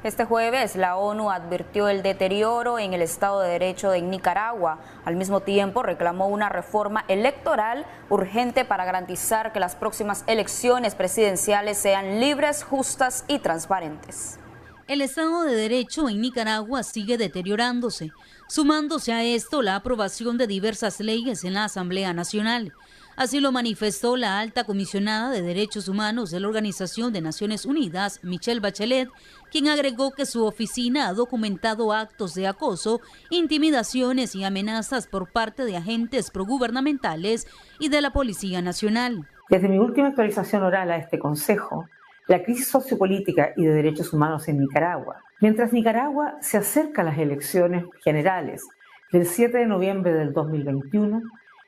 Este jueves, la ONU advirtió el deterioro en el Estado de Derecho en Nicaragua. Al mismo tiempo, reclamó una reforma electoral urgente para garantizar que las próximas elecciones presidenciales sean libres, justas y transparentes. El Estado de Derecho en Nicaragua sigue deteriorándose, sumándose a esto la aprobación de diversas leyes en la Asamblea Nacional. Así lo manifestó la alta comisionada de Derechos Humanos de la Organización de Naciones Unidas, Michelle Bachelet, quien agregó que su oficina ha documentado actos de acoso, intimidaciones y amenazas por parte de agentes progubernamentales y de la Policía Nacional. Desde mi última actualización oral a este Consejo, la crisis sociopolítica y de derechos humanos en Nicaragua, mientras Nicaragua se acerca a las elecciones generales del 7 de noviembre del 2021,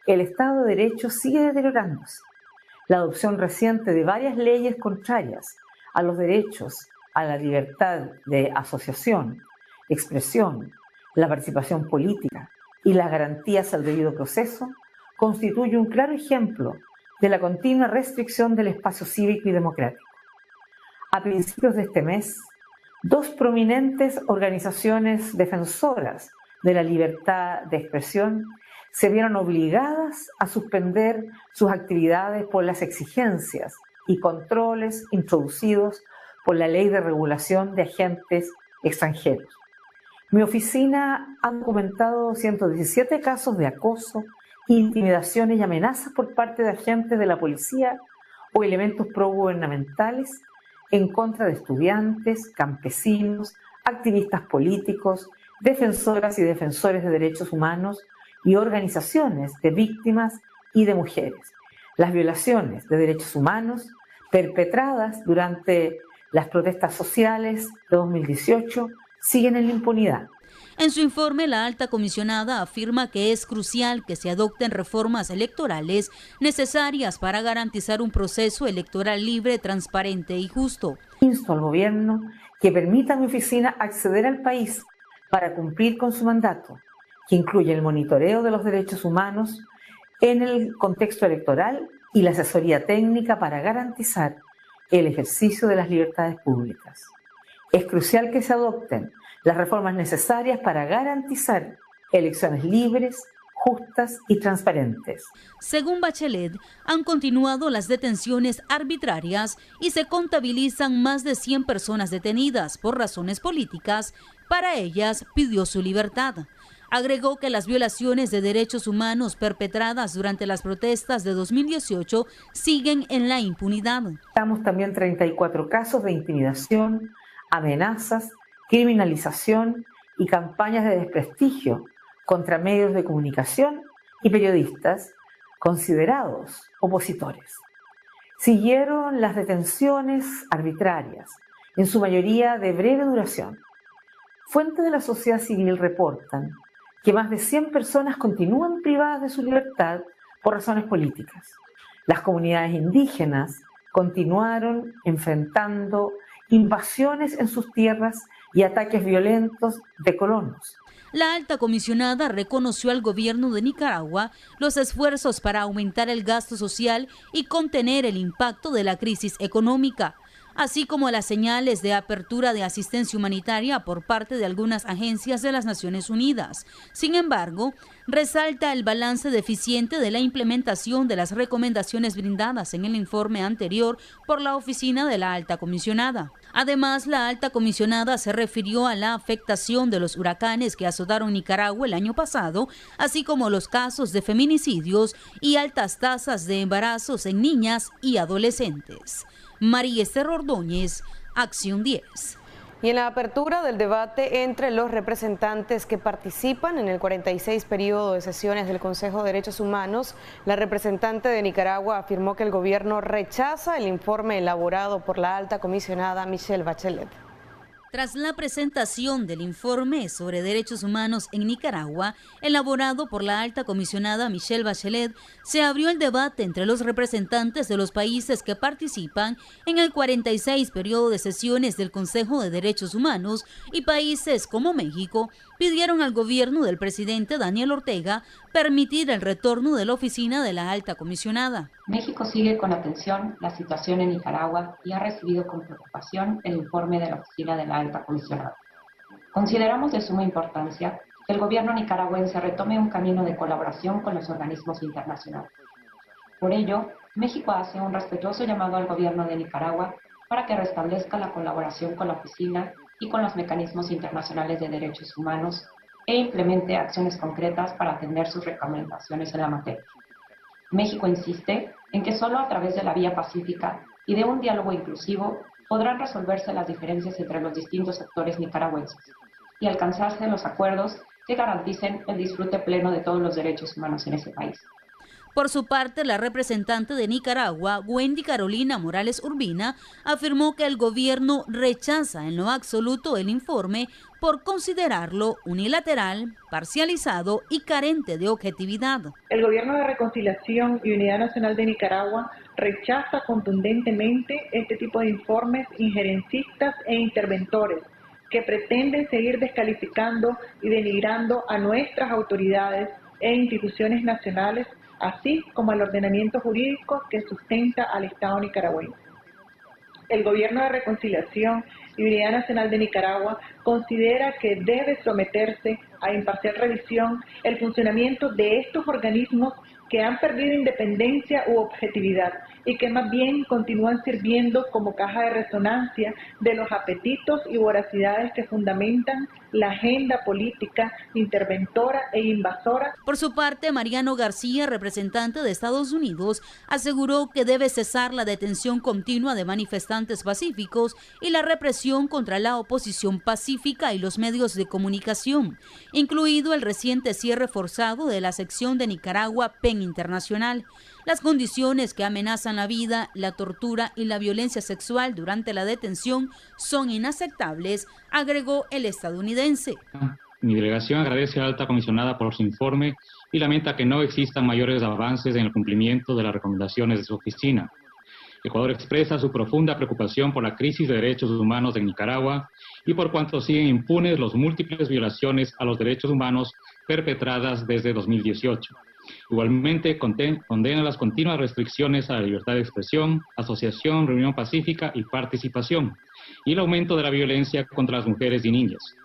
el Estado de Derecho sigue deteriorándose. La adopción reciente de varias leyes contrarias a los derechos, a la libertad de asociación, expresión, la participación política y las garantías al debido proceso constituye un claro ejemplo de la continua restricción del espacio cívico y democrático. A principios de este mes, dos prominentes organizaciones defensoras de la libertad de expresión se vieron obligadas a suspender sus actividades por las exigencias y controles introducidos por la Ley de Regulación de Agentes Extranjeros. Mi oficina ha documentado 117 casos de acoso, intimidaciones y amenazas por parte de agentes de la policía o elementos progubernamentales en contra de estudiantes, campesinos, activistas políticos, defensoras y defensores de derechos humanos y organizaciones de víctimas y de mujeres. Las violaciones de derechos humanos perpetradas durante las protestas sociales de 2018 siguen en la impunidad. En su informe, la alta comisionada afirma que es crucial que se adopten reformas electorales necesarias para garantizar un proceso electoral libre, transparente y justo. Insto al gobierno que permita a mi oficina acceder al país para cumplir con su mandato, que incluye el monitoreo de los derechos humanos en el contexto electoral y la asesoría técnica para garantizar el ejercicio de las libertades públicas. Es crucial que se adopten las reformas necesarias para garantizar elecciones libres, justas y transparentes. Según Bachelet, han continuado las detenciones arbitrarias y se contabilizan más de 100 personas detenidas por razones políticas. Para ellas, pidió su libertad. Agregó que las violaciones de derechos humanos perpetradas durante las protestas de 2018 siguen en la impunidad. Estamos también 34 casos de intimidación, amenazas, criminalización y campañas de desprestigio contra medios de comunicación y periodistas considerados opositores. Siguieron las detenciones arbitrarias, en su mayoría de breve duración. Fuentes de la sociedad civil reportan que más de 100 personas continúan privadas de su libertad por razones políticas. Las comunidades indígenas continuaron enfrentando invasiones en sus tierras y ataques violentos de colonos. La alta comisionada reconoció al gobierno de Nicaragua los esfuerzos para aumentar el gasto social y contener el impacto de la crisis económica, así como las señales de apertura de asistencia humanitaria por parte de algunas agencias de las Naciones Unidas. Sin embargo, resalta el balance deficiente de la implementación de las recomendaciones brindadas en el informe anterior por la oficina de la alta comisionada. Además, la alta comisionada se refirió a la afectación de los huracanes que azotaron Nicaragua el año pasado, así como los casos de feminicidios y altas tasas de embarazos en niñas y adolescentes. María Esther Ordóñez, Acción 10. Y en la apertura del debate entre los representantes que participan en el 46 periodo de sesiones del Consejo de Derechos Humanos, la representante de Nicaragua afirmó que el gobierno rechaza el informe elaborado por la alta comisionada Michelle Bachelet. Tras la presentación del informe sobre derechos humanos en Nicaragua, elaborado por la alta comisionada Michelle Bachelet, se abrió el debate entre los representantes de los países que participan en el 46 periodo de sesiones del Consejo de Derechos Humanos y países como México, pidieron al gobierno del presidente Daniel Ortega permitir el retorno de la oficina de la alta comisionada. México sigue con atención la situación en Nicaragua y ha recibido con preocupación el informe de la oficina de la alta comisionada. Consideramos de suma importancia que el gobierno nicaragüense retome un camino de colaboración con los organismos internacionales. Por ello, México hace un respetuoso llamado al gobierno de Nicaragua para que restablezca la colaboración con la oficina y con los mecanismos internacionales de derechos humanos e implemente acciones concretas para atender sus recomendaciones en la materia. México insiste en que solo a través de la vía pacífica y de un diálogo inclusivo podrán resolverse las diferencias entre los distintos actores nicaragüenses y alcanzarse los acuerdos que garanticen el disfrute pleno de todos los derechos humanos en ese país. Por su parte, la representante de Nicaragua, Wendy Carolina Morales Urbina, afirmó que el gobierno rechaza en lo absoluto el informe por considerarlo unilateral, parcializado y carente de objetividad. El Gobierno de Reconciliación y Unidad Nacional de Nicaragua rechaza contundentemente este tipo de informes injerencistas e interventores que pretenden seguir descalificando y denigrando a nuestras autoridades e instituciones nacionales, así como al ordenamiento jurídico que sustenta al Estado nicaragüense. El Gobierno de Reconciliación y Unidad Nacional de Nicaragua considera que debe someterse a imparcial revisión el funcionamiento de estos organismos que han perdido independencia u objetividad y que más bien continúan sirviendo como caja de resonancia de los apetitos y voracidades que fundamentan la agenda política interventora e invasora. Por su parte, Mariano García, representante de Estados Unidos, aseguró que debe cesar la detención continua de manifestantes pacíficos y la represión contra la oposición pacífica y los medios de comunicación, incluido el reciente cierre forzado de la sección de Nicaragua PEN Internacional. Las condiciones que amenazan la vida, la tortura y la violencia sexual durante la detención son inaceptables, agregó el estadounidense. Mi delegación agradece a la alta comisionada por su informe y lamenta que no existan mayores avances en el cumplimiento de las recomendaciones de su oficina. Ecuador expresa su profunda preocupación por la crisis de derechos humanos en Nicaragua y por cuanto siguen impunes las múltiples violaciones a los derechos humanos perpetradas desde 2018. Igualmente condena las continuas restricciones a la libertad de expresión, asociación, reunión pacífica y participación, y el aumento de la violencia contra las mujeres y niñas,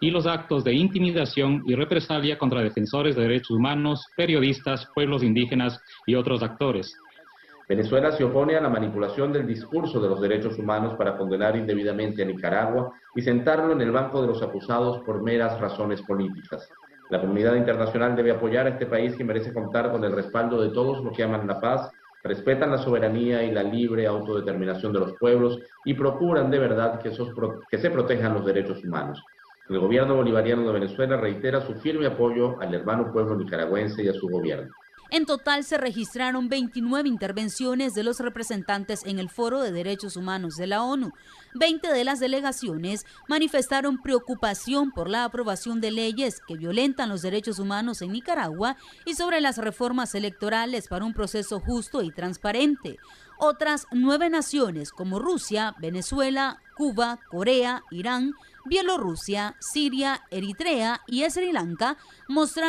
y los actos de intimidación y represalia contra defensores de derechos humanos, periodistas, pueblos indígenas y otros actores. Venezuela se opone a la manipulación del discurso de los derechos humanos para condenar indebidamente a Nicaragua y sentarlo en el banco de los acusados por meras razones políticas. La comunidad internacional debe apoyar a este país que merece contar con el respaldo de todos los que aman la paz, respetan la soberanía y la libre autodeterminación de los pueblos y procuran de verdad que se protejan los derechos humanos. El gobierno bolivariano de Venezuela reitera su firme apoyo al hermano pueblo nicaragüense y a su gobierno. En total se registraron 29 intervenciones de los representantes en el Foro de Derechos Humanos de la ONU. 20 de las delegaciones manifestaron preocupación por la aprobación de leyes que violentan los derechos humanos en Nicaragua y sobre las reformas electorales para un proceso justo y transparente. Otras 9 naciones como Rusia, Venezuela, Cuba, Corea, Irán, Bielorrusia, Siria, Eritrea y Sri Lanka mostraron